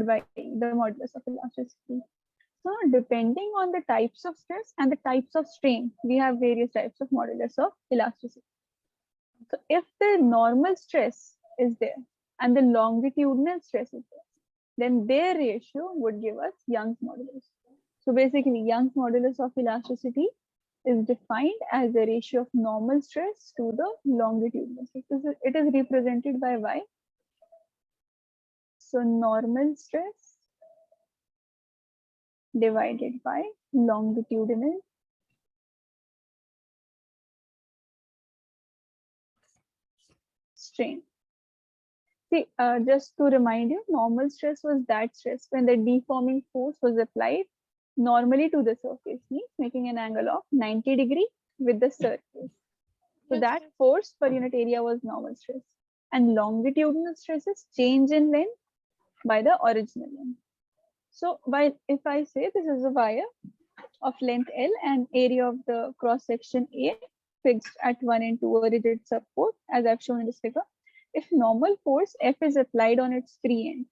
by the modulus of elasticity. So depending on the types of stress and the types of strain, we have various types of modulus of elasticity. So if the normal stress is there and the longitudinal stress is there, then their ratio would give us Young's modulus. So basically, Young's modulus of elasticity is defined as the ratio of normal stress to the longitudinal stress. It is represented by Y. So normal stress divided by longitudinal strain. See, just to remind you, normal stress was that stress when the deforming force was applied normally to the surface, means making an angle of 90 degrees with the surface. So that force per unit area was normal stress. And longitudinal stress is change in length by the original length. So if I say this is a wire of length L and area of the cross section A fixed at 1 and 2 a rigid support, as I've shown in this figure, if normal force F is applied on its free end,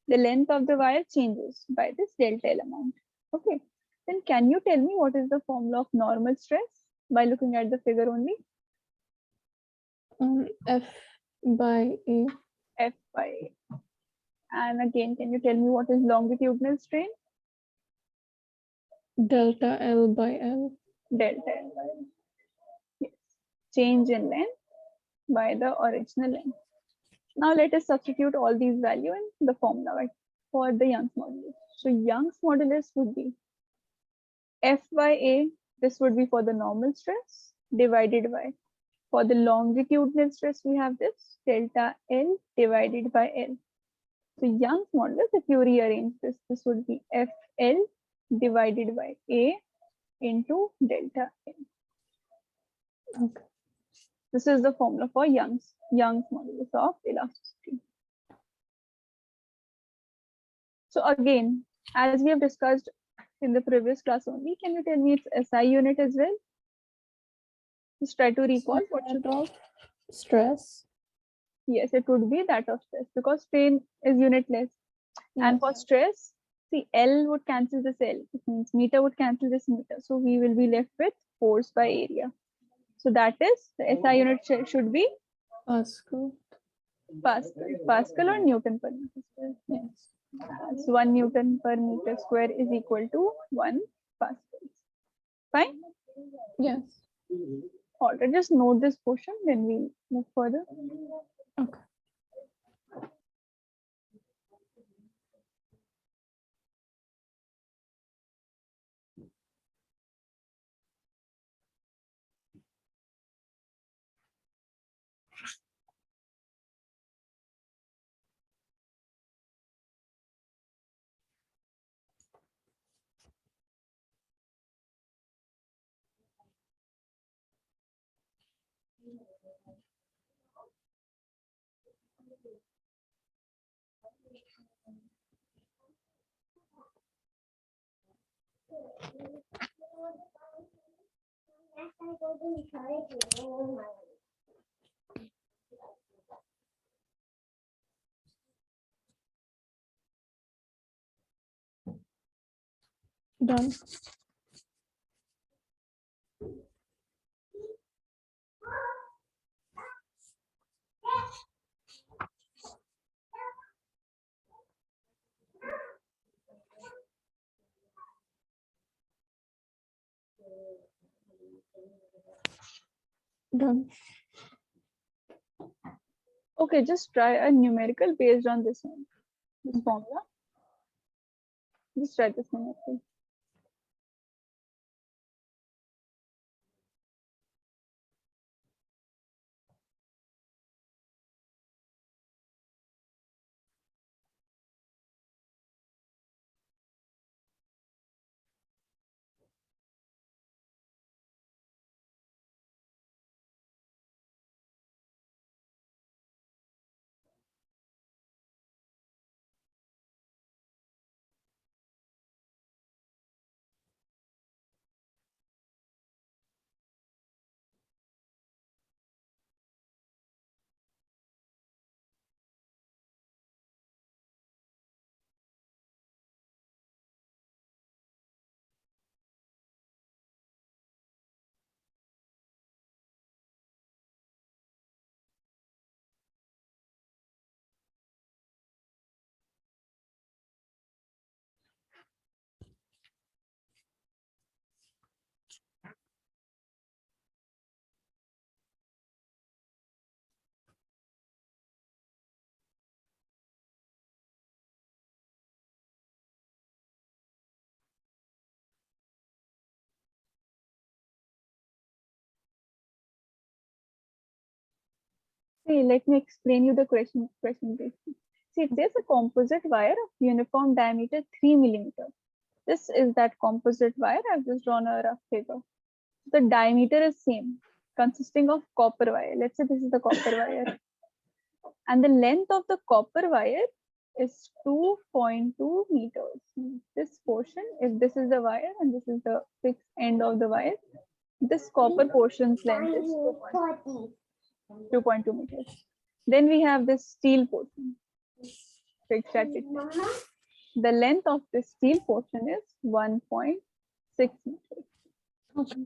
the length of the wire changes by this delta L amount. Okay, then can you tell me what is the formula of normal stress by looking at the figure only? F by A. F by A. And again, can you tell me what is longitudinal strain? Delta L by L. Delta L by L. Yes. Change in length by the original length. Now let us substitute all these values in the formula, right, for the Young's modulus. So Young's modulus would be F by A. This would be for the normal stress divided by, for the longitudinal stress, we have this delta L divided by L. So Young's modulus, if you rearrange this would be FL divided by A into delta L. Okay. This is the formula for Young's modulus of elasticity. So again, as we have discussed in the previous class only, can you tell me its SI unit as well? Just try to recall what should of stress. Yes, it would be that of stress because strain is unitless. Yes. And for stress, see, L would cancel this L. It means meter would cancel this meter. So we will be left with force by area. So that is the SI unit should be Pascal. Pascal or Newton per meter square. Yes. So 1 Newton per meter square is equal to 1 Pascal. Fine? Yes. All right, just note this portion, then we'll move further. Okay. Done. Done. Okay, just try a numerical based on this one, this formula. Just try this numerical. See, let me explain you the question basically. See, it says a composite wire of uniform diameter 3 millimeter. This is that composite wire. I've just drawn a rough figure. The diameter is same, consisting of copper wire. Let's say this is the copper wire. And the length of the copper wire is 2.2 meters. This portion, if this is the wire and this is the fixed end of the wire, this copper portion's length is 2.2 meters. Then we have this steel portion, fixed at it. The length of this steel portion is 1.6 meters. Okay.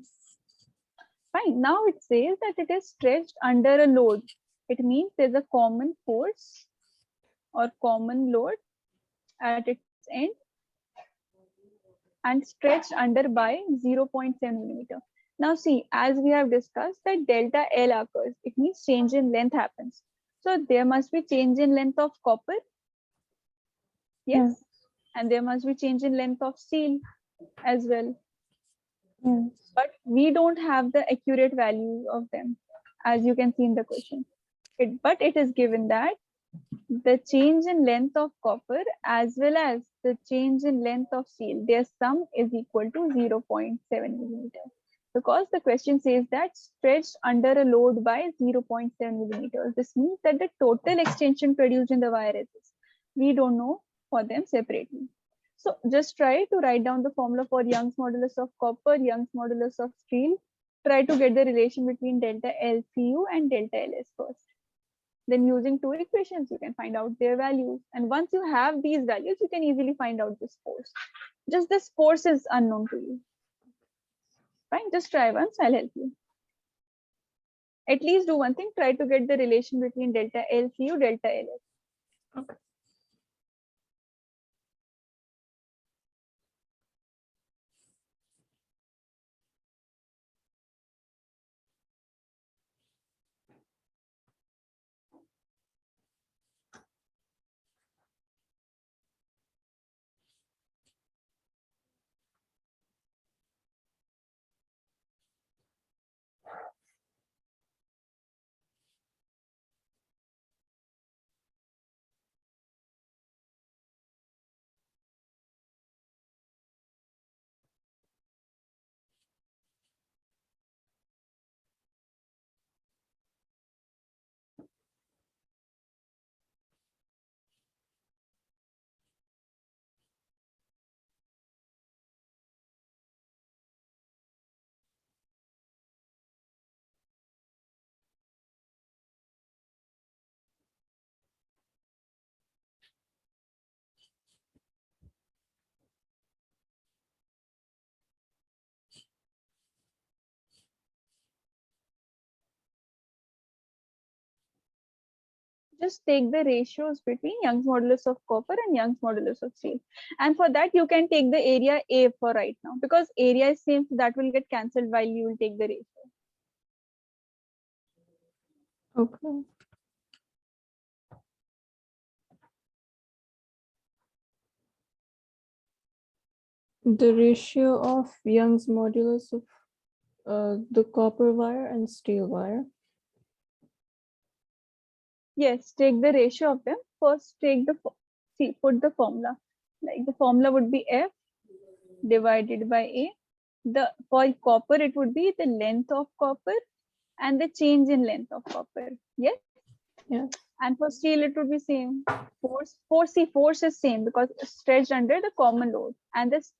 Fine. Now it says that it is stretched under a load. It means there's a common force or common load at its end and stretched under by 0.7 millimeter. Now see, as we have discussed that delta L occurs, it means change in length happens. So there must be change in length of copper. Yes. Yes. And there must be change in length of steel as well. Yes. But we don't have the accurate values of them, as you can see in the question. But it is given that the change in length of copper as well as the change in length of steel, their sum is equal to 0.7 millimeter. Because the question says that stretched under a load by 0.7 millimeters. This means that the total extension produced in the wire is this. We don't know for them separately. So just try to write down the formula for Young's modulus of copper, Young's modulus of steel. Try to get the relation between delta LCU and delta LS first. Then using two equations, you can find out their values. And once you have these values, you can easily find out this force. Just this force is unknown to you. Fine, just try once, I'll help you. At least do one thing, try to get the relation between delta LCU, delta LS. Okay. Just take the ratios between Young's modulus of copper and Young's modulus of steel. And for that, you can take the area A for right now, because area is same, so that will get cancelled while you will take the ratio. Okay. The ratio of Young's modulus of the copper wire and steel wire. Yes, take the ratio of them. First, take the put the formula. Like the formula would be F divided by A. For copper, it would be the length of copper and the change in length of copper. Yes. Yeah. And for steel, it would be same. Force is same because it's stretched under the common load, and this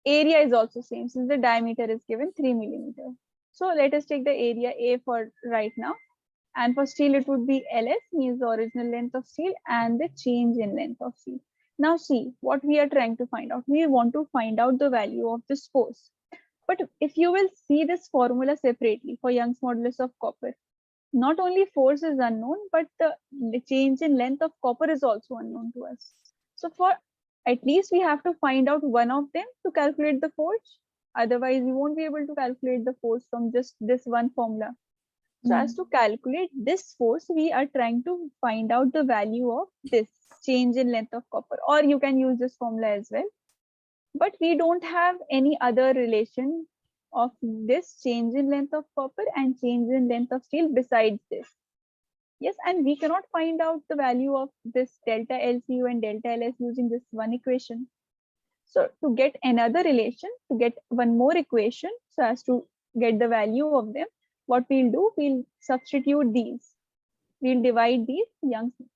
area is also same since the diameter is given 3 millimeter. So let us take the area A for right now. And for steel, it would be LS, means the original length of steel and the change in length of steel. Now see what we are trying to find out. We want to find out the value of this force. But if you will see this formula separately for Young's modulus of copper, not only force is unknown, but the change in length of copper is also unknown to us. So for at least we have to find out one of them to calculate the force. Otherwise, we won't be able to calculate the force from just this one formula. So as to calculate this force, we are trying to find out the value of this change in length of copper, or you can use this formula as well. But we don't have any other relation of this change in length of copper and change in length of steel besides this. Yes, and we cannot find out the value of this delta LCU and delta LS using this one equation. So to get another relation, to get one more equation, so as to get the value of them, what we'll do, we'll substitute these. We'll divide these,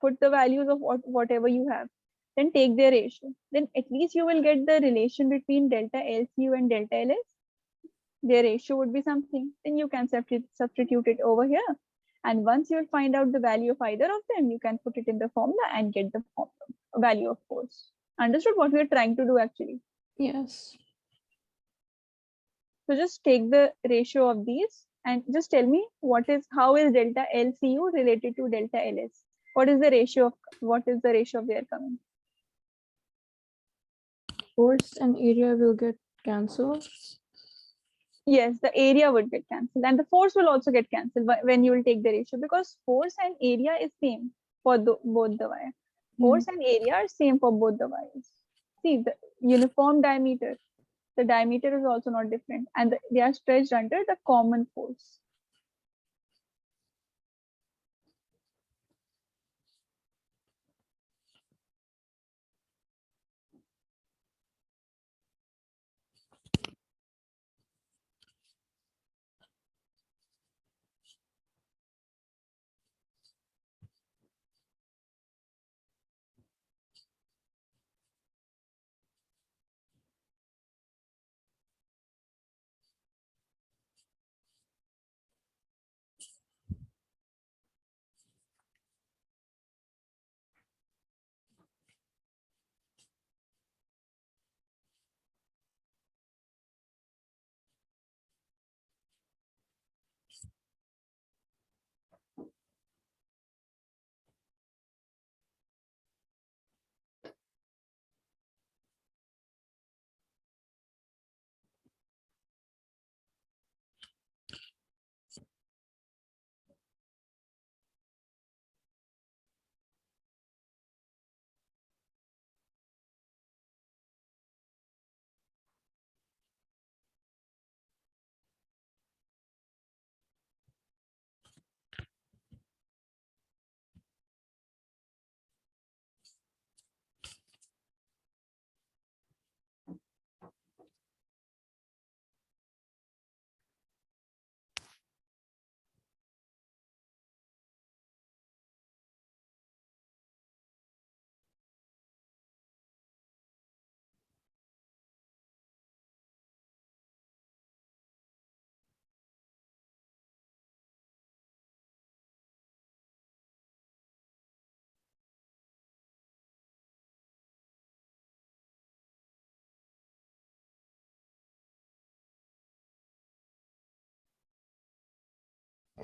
put the values of whatever you have, then take their ratio. Then at least you will get the relation between delta LCU and delta LS. Their ratio would be something. Then you can substitute it over here. And once you'll find out the value of either of them, you can put it in the formula and get the value of force. Understood what we're trying to do actually? Yes. So just take the ratio of these and just tell me how is delta LCU related to delta LS? What is the ratio of their coming? Force and area will get cancelled. Yes, the area would get cancelled and the force will also get cancelled when you will take the ratio, because force and area is same for both the wire. Force and area are same for both the wires. See, the uniform diameter, the diameter is also not different, and they are stretched under the common force.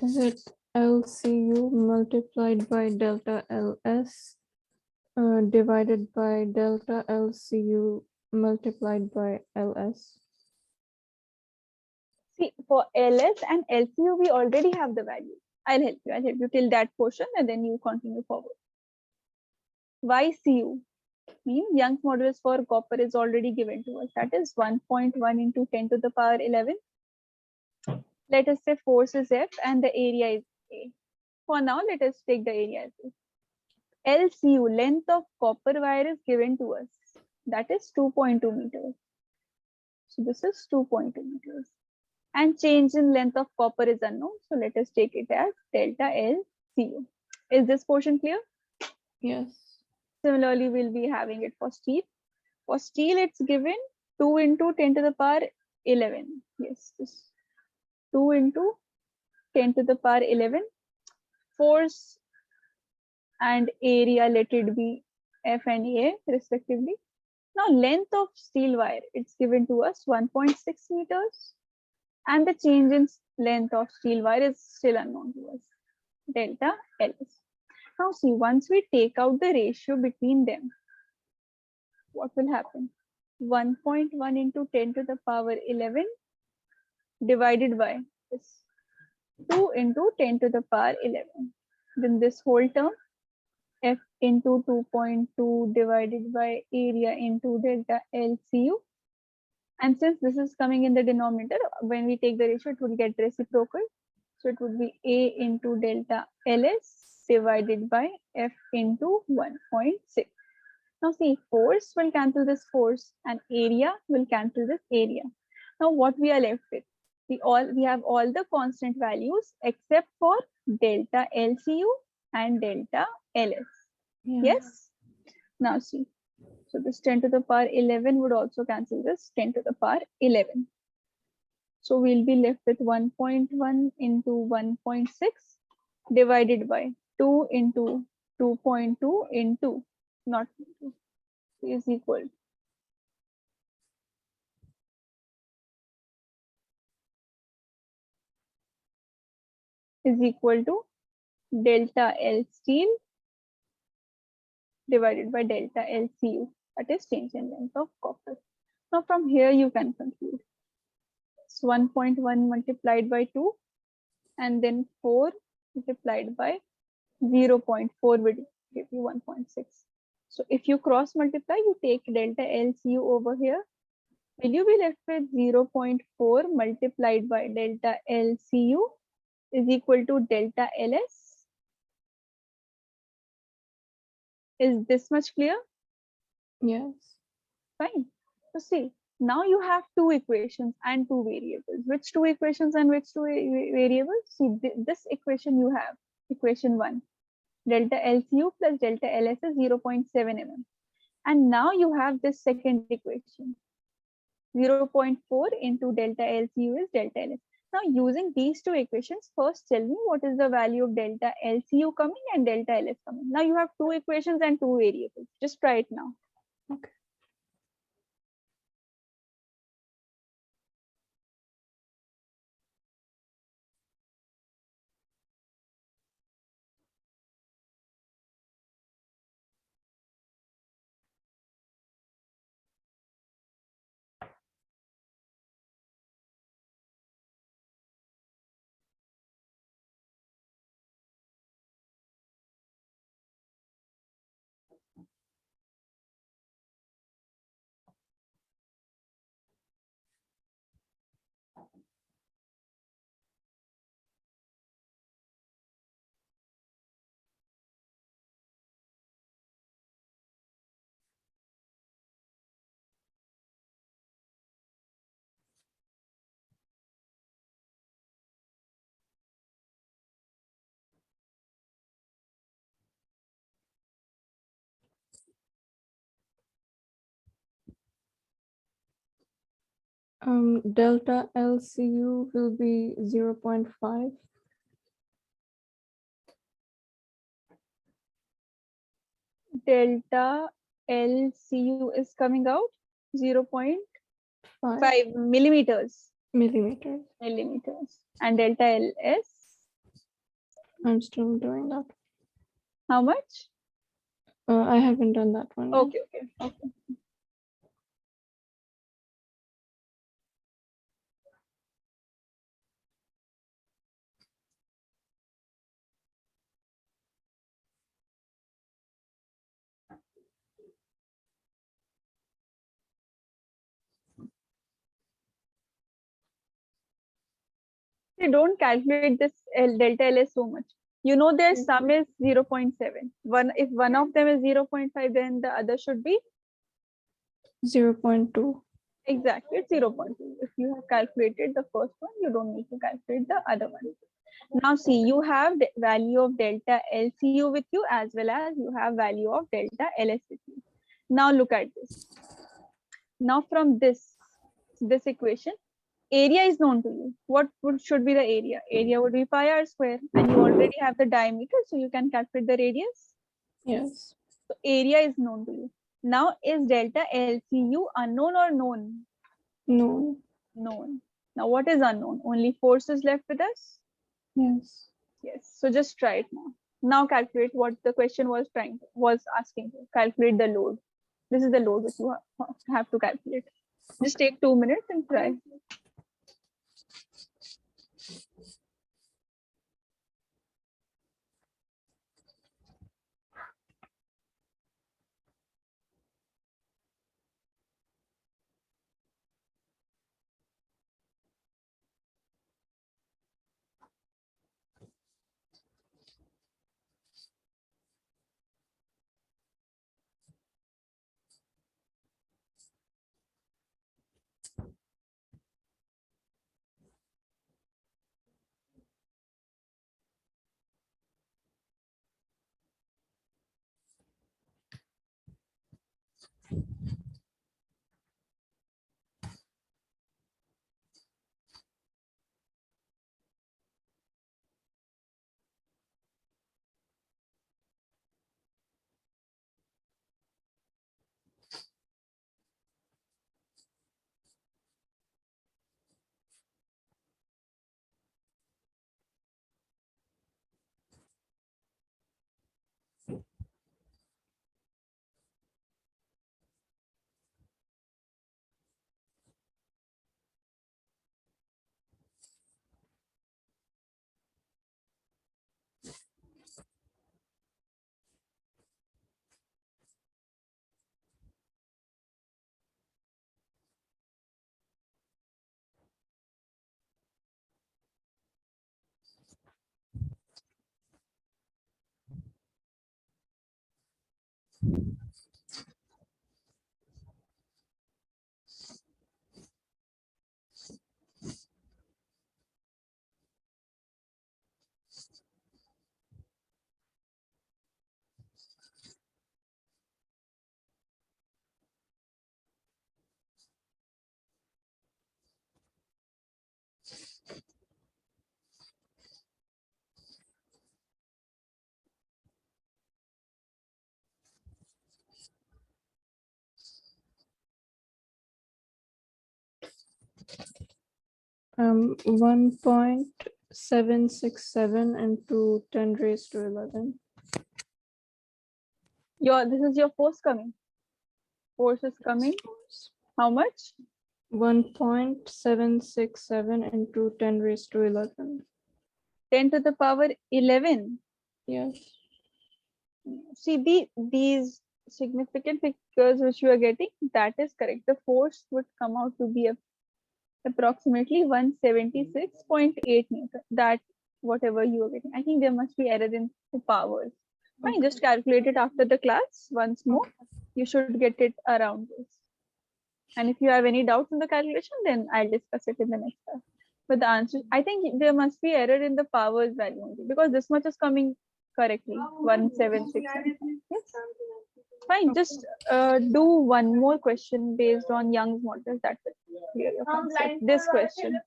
Is it LCU multiplied by delta LS divided by delta LCU multiplied by LS? See, for LS and LCU, we already have the value. I'll help you till that portion and then you continue forward. YCU means Young's modulus for copper is already given to us. That is 1.1 into 10 to the power 11. Let us say force is F and the area is A. For now, let us take the area as A. LCU, length of copper wire, is given to us. That is 2.2 meters. So this is 2.2 meters. And change in length of copper is unknown. So let us take it as delta LCU. Is this portion clear? Yes. Similarly, we'll be having it for steel. For steel, it's given 2 into 10 to the power 11. Yes, this 2 into 10 to the power 11. Force and area, let it be F and A respectively. Now, length of steel wire, it's given to us 1.6 meters. And the change in length of steel wire is still unknown to us, delta LS. Now see, once we take out the ratio between them, what will happen? 1.1 into 10 to the power 11 divided by this 2 into 10 to the power 11. Then this whole term, F into 2.2 divided by area into delta LCU. And since this is coming in the denominator, when we take the ratio, it will get reciprocal. So it would be A into delta LS divided by F into 1.6. Now see, force will cancel this force and area will cancel this area. Now what we are left with? We have all the constant values except for delta LCU and delta LS. Yeah. Yes? Now see, so this 10 to the power 11 would also cancel this 10 to the power 11. So we'll be left with 1.1 into 1.6 divided by 2 into 2.2 into not is equal to delta L steel divided by delta LCU, that is change in length of copper. Now from here you can conclude. It's 1.1 multiplied by 2 and then 4 multiplied by 0.4 would give you 1.6. So if you cross multiply, you take delta LCU over here. Will you be left with 0.4 multiplied by delta LCU is equal to delta LS? Is this much clear? Yes. Fine. So see, now you have two equations and two variables. Which two equations and which two variables? See, this equation you have, equation 1. Delta LCU plus delta LS is 0.7 mm. And now you have this second equation. 0.4 into delta LCU is delta LS. Now using these two equations, first tell me what is the value of delta LCU coming and delta LS coming. Now you have two equations and two variables. Just try it now. Okay. Delta LCU will be 0.5. Delta LCU is coming out 0.5 5 millimeters. millimeters. And delta LS, I'm still doing that. how much? I haven't done that one yet. Okay. They don't calculate this delta LS so much. You know their sum is 0.7. If one of them is 0.5, then the other should be 0.2. exactly, it's 0.2. If you have calculated the first one, you don't need to calculate the other one. Now see, you have the value of delta LCU with you as well as you have value of delta LS with you. Now look at this. Now from this equation, area is known to you. What should be the area? Area would be pi r square, and you already have the diameter, so you can calculate the radius. Yes. So area is known to you. Now is delta LCU unknown or known? No. Known. Now what is unknown? Only force is left with us? Yes. Yes. So just try it now. Now calculate what the question was asking to calculate the load. This is the load which you have to calculate. Just take 2 minutes and try. 1.767 into 10 raised to 11. This is your force coming. Force is coming. How much? 1.767 into 10 raised to 11. 10 to the power 11. Yes. See, these significant figures which you are getting, that is correct. The force would come out to be approximately 176.8 Newton. That whatever you are getting. I think there must be error in the powers. Fine, just calculate it after the class once more. You should get it around this. And if you have any doubts in the calculation, then I'll discuss it in the next class. But the answer, I think there must be error in the powers value only, because this much is coming correctly, 176. Yes. Fine, just do one more question based on Young's model. That will clear your concept. This question.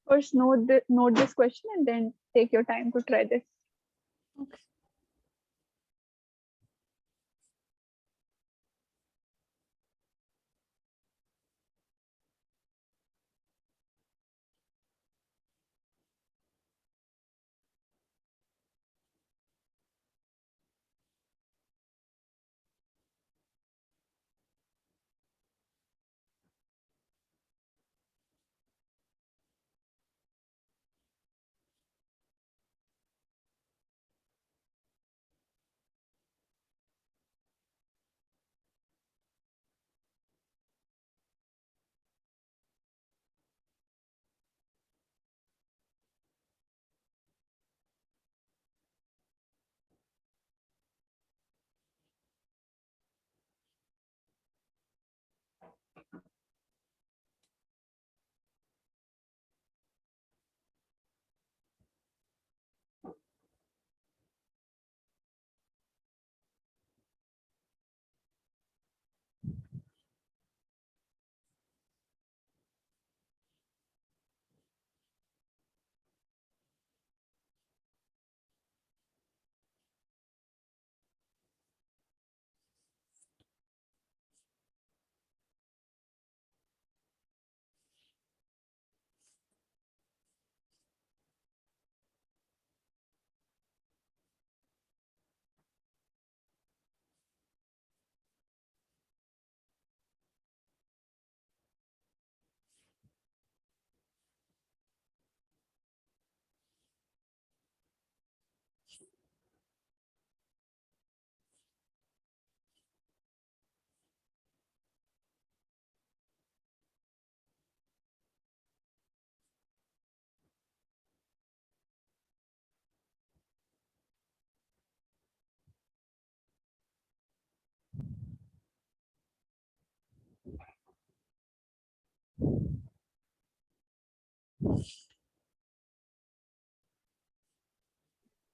First, note this question and then take your time to try this. Okay.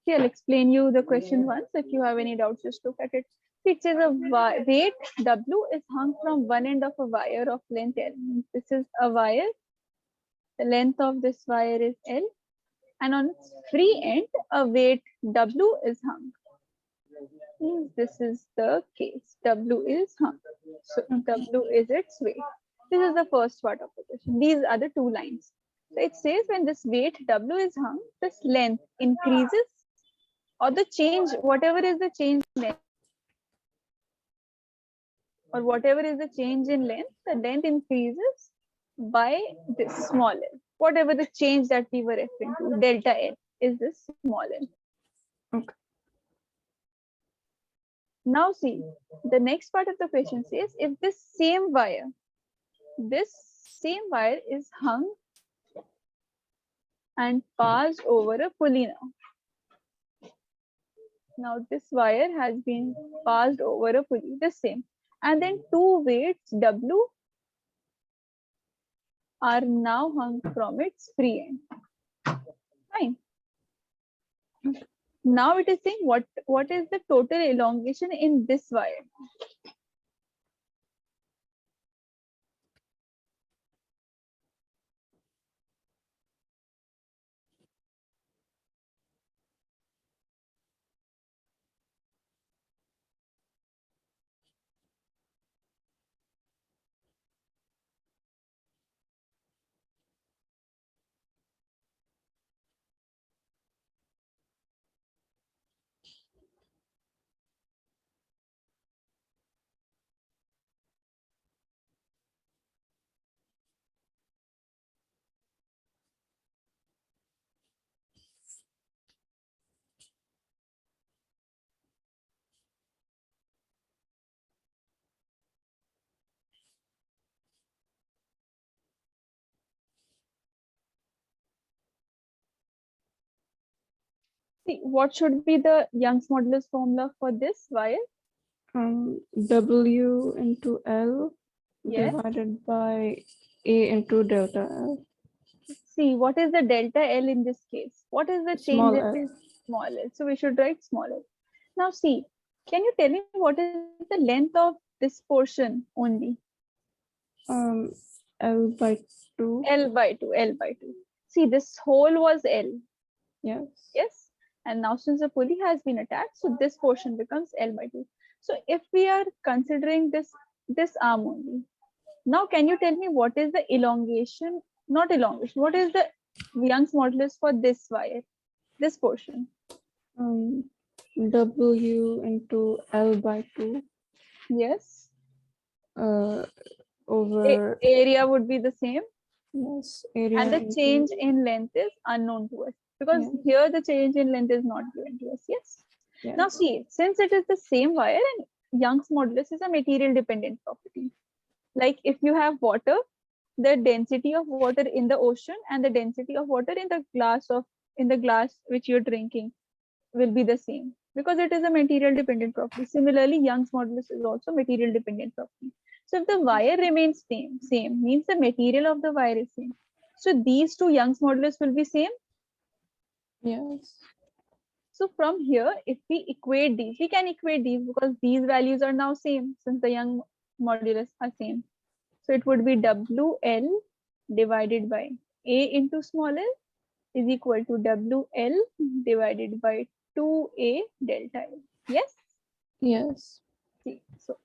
See, I'll explain you the question once. If you have any doubts, just look at it. It says a weight W is hung from one end of a wire of length L. This is a wire. The length of this wire is L. And on its free end, a weight W is hung. This is the case. W is hung. So W is its weight. This is the first part of the question. These are the two lines. So it says when this weight W is hung, this length increases, or the change, whatever is the change in length, or whatever is the change in length, the length increases by this small l. Whatever the change that we were referring to, delta L, is this small l. Okay. Now see, the next part of the question says, if this same wire is hung and passed over a pulley now. Now this wire has been passed over a pulley, the same. And then two weights W are now hung from its free end. Fine. Now it is saying what is the total elongation in this wire? See, what should be the Young's modulus formula for this wire? W into L Yes. divided by A into delta L. See, what is the delta L in this case? What is the change Small in L. small L? So we should write small L. Now see, can you tell me what is the length of this portion only? L by 2. L by 2, L by 2. See, this hole was L, Yes. yes? And now since the pulley has been attached, so this portion becomes L by 2. So if we are considering this arm only, now can you tell me what is the elongation, not elongation, what is the Young's modulus for this wire, this portion? W into L by 2. Yes. Over Area would be the same. yes, area And the into change in length is unknown to us because yes, here the change in length is not given to us. Yes. Now yes, see, since it is the same wire and Young's modulus is a material dependent property. Like if you have water, the density of water in the ocean and the density of water in the glass which you're drinking will be the same because it is a material dependent property. Similarly, Young's modulus is also material dependent property. So if the wire remains same means the material of the wire is same. So these two Young's modulus will be same. yes, So from here, if we equate these, we can equate these because these values are now same since the Young modulus are same. So it would be WL divided by A into small l is equal to WL divided by 2A delta L. Yes? yes, See, so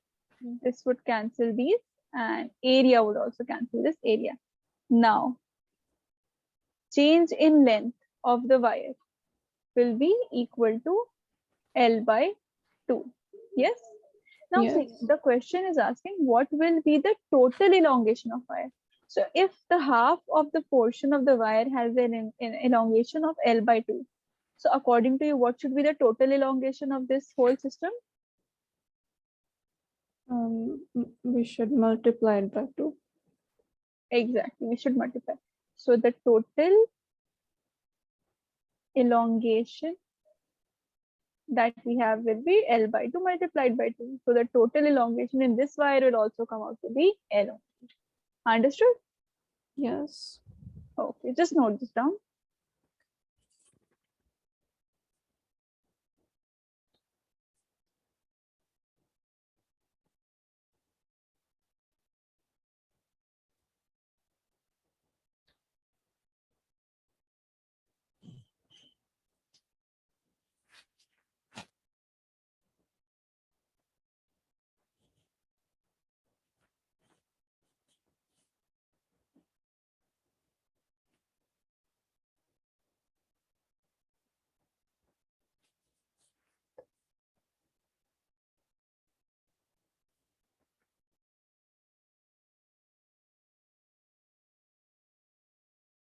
this would cancel these and area would also cancel this area. Now, change in length of the wire will be equal to L by 2. Yes? Now, yes, see, the question is asking what will be the total elongation of wire? So, if the half of the portion of the wire has an elongation of L by 2, so according to you, what should be the total elongation of this whole system? we should multiply it by 2. Exactly, we should multiply. So, the total elongation that we have will be L by 2 multiplied by 2. So, the total elongation in this wire will also come out to be L. Understood? Yes. Okay, just note this down.